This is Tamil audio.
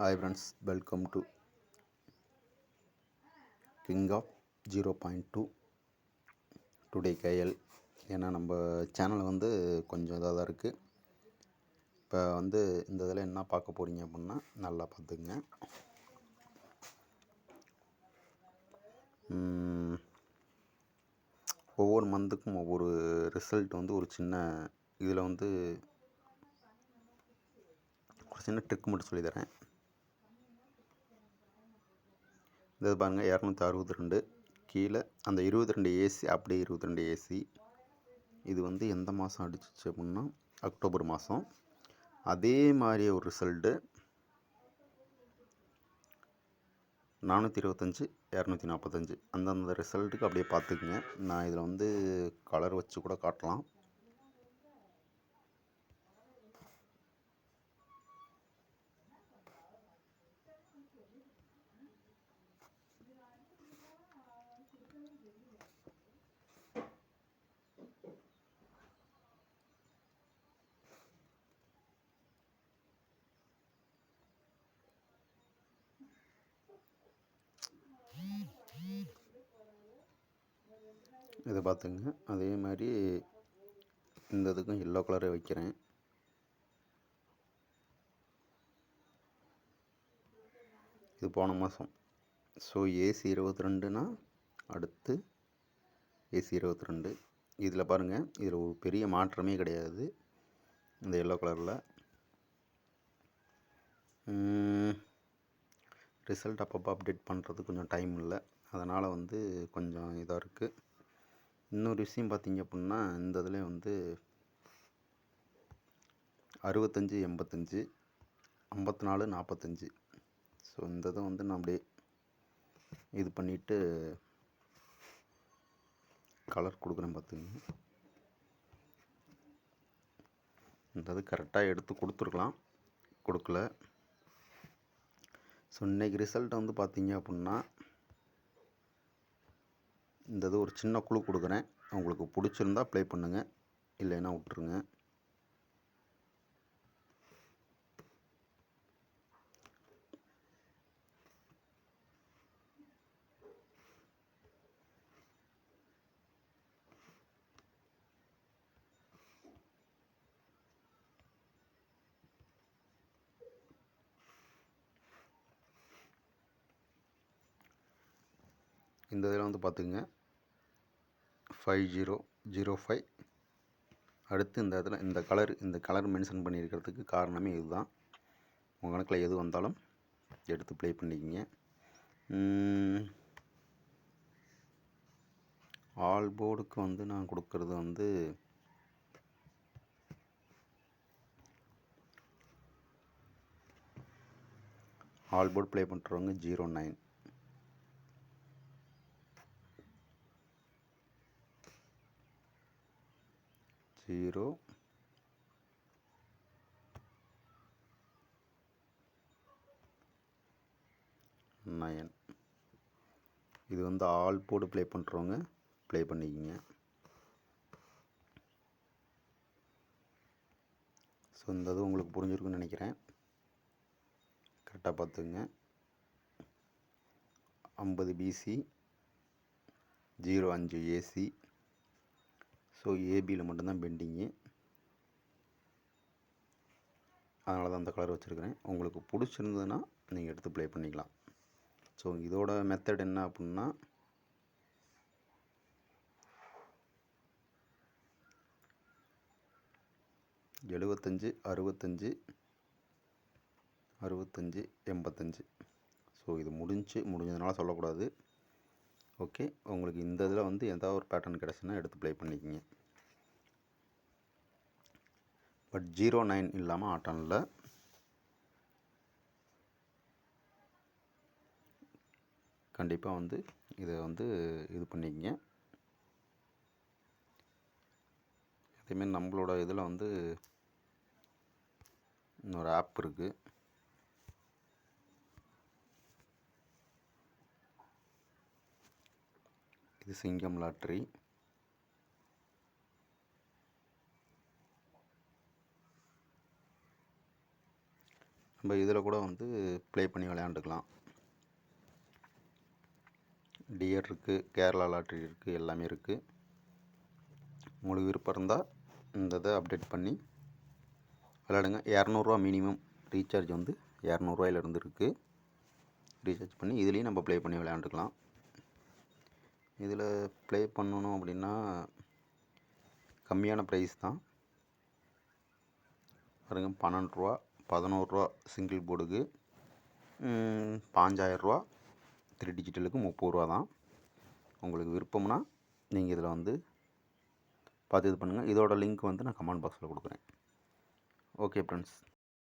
Hi friends, welcome to King of 0.2 today கைஎல். ஏன்னா நம்ம சேனல் வந்து கொஞ்சம் இதாக தான் இருக்குது. இப்போ வந்து இந்த இதில் என்ன பார்க்க போகிறீங்க அப்படின்னா நல்லா பார்த்துக்குங்க. ஒவ்வொரு மந்த்துக்கும் ஒவ்வொரு ரிசல்ட் வந்து ஒரு சின்ன இதில் வந்து ஒரு சின்ன ட்ரிக் மட்டும் சொல்லித்தரேன். இது பாருங்கள், 262 கீழே அந்த 22 ஏசி, அப்படியே 22 ஏசி. இது வந்து எந்த மாதம் அடிச்சிச்சு அப்படின்னா அக்டோபர் மாதம். அதே மாதிரி ஒரு ரிசல்ட்டு 425, 245 அந்தந்த ரிசல்ட்டுக்கு அப்படியே பார்த்துக்குங்க. நான் இதில் வந்து கலர் வச்சு கூட காட்டலாம். இதை பார்த்துங்க. அதே மாதிரி இந்த இதுக்கும் எல்லோ கலரை வைக்கிறேன். இது போன மாதம். ஸோ ஏசி 22னா அடுத்து ஏசி 22. இதில் பாருங்கள், இதில் ஒரு பெரிய மாற்றமே கிடையாது. இந்த எல்லோ கலரில் ரிசல்ட் அப்பப்போ அப்டேட் பண்ணுறது கொஞ்சம் டைம் இல்லை, அதனால் வந்து கொஞ்சம் இதாக இருக்குது. இன்னொரு விஷயம் பார்த்திங்க அப்படின்னா, இந்த இதில் வந்து 65, 85, 54, 45. ஸோ இந்த இதை வந்து நான் அப்படியே இது பண்ணிவிட்டு கலர் கொடுக்குறேன் பார்த்துங்க. இந்த இது கரெக்டாக எடுத்து கொடுத்துருக்கலாம், கொடுக்கல. ஸோ இன்றைக்கி ரிசல்ட் வந்து பார்த்திங்க அப்படின்னா இந்த இது ஒரு சின்ன குழு கொடுக்குறேன். உங்களுக்கு பிடிச்சிருந்தா ப்ளே பண்ணுங்கள், இல்லைன்னா விட்டுருங்க. இந்த இதில் வந்து பார்த்துக்குங்க 5005. அடுத்து இந்த இடத்துல இந்த கலர் மென்ஷன் பண்ணியிருக்கிறதுக்கு காரணமே இதுதான். உங்கள் கணக்கில் எது வந்தாலும் எடுத்து ப்ளே பண்ணிக்கிங்க. ஆல் போர்டுக்கு வந்து நான் கொடுக்குறது வந்து ஆல் போர்டு ப்ளே பண்ணுறவங்க 09. ஜீரோ 9. இது வந்து ஆல் போர்டு ப்ளே பண்ணுறவங்க ப்ளே பண்ணிக்கிங்க. ஸோ இந்த இது உங்களுக்கு புரிஞ்சிருக்குன்னு நினைக்கிறேன். கரெக்டாக பார்த்துக்குங்க. 50 பிசி, 05 ஏசி. ஸோ ஏபியில் மட்டும்தான் பெண்டிங்கு, அதனால தான் அந்த கலர் வச்சுருக்கிறேன். உங்களுக்கு பிடிச்சிருந்ததுன்னா நீங்கள் எடுத்து ப்ளே பண்ணிக்கலாம். ஸோ இதோட மெத்தட் என்ன அப்படின்னா, எழுபத்தஞ்சு, 65, 65, 85. ஸோ இது முடிஞ்சதுனால சொல்லக்கூடாது. ஓகே, உங்களுக்கு இந்த இதில் வந்து எதாவது ஒரு பேட்டர்ன் கிடச்சுன்னா எடுத்து ப்ளே பண்ணிக்கிங்க. பட் 09 இல்லாமல் ஆட்டம் இல்லை. கண்டிப்பாக வந்து இதை வந்து இது பண்ணிக்கிங்க. அதேமாரி நம்மளோட இதில் வந்து இன்னொரு ஆப் இருக்குது. இது சிங்கம் லாட்ரி. நம்ம இதில் கூட வந்து ப்ளே பண்ணி விளையாண்டுக்கலாம். டியர் இருக்குது, கேரளா லாட்ரி இருக்குது, எல்லாமே இருக்குது. உங்களுக்கு விருப்பம் இருந்தால் இந்த இதை அப்டேட் பண்ணி விளையாடுங்க. 200 மினிமம் ரீசார்ஜ் வந்து 200 இருக்குது. ரீசார்ஜ் பண்ணி இதுலேயும் நம்ம ப்ளே பண்ணி விளையாண்டுக்கலாம். இதில் ப்ளே பண்ணணும் அப்படின்னா கம்மியான ப்ரைஸ் தான் பாருங்க. 12 ரூபா, 11 ரூபா சிங்கிள் போர்டுக்கு, 5000 ரூபா 3 டிஜிட்டலுக்கு 30 ரூபா தான். உங்களுக்கு விருப்பம்னா நீங்கள் இதில் வந்து பார்த்து இது பண்ணுங்கள். இதோட லிங்க் வந்து நான் கமெண்ட் பாக்ஸில் கொடுக்குறேன். Okay friends.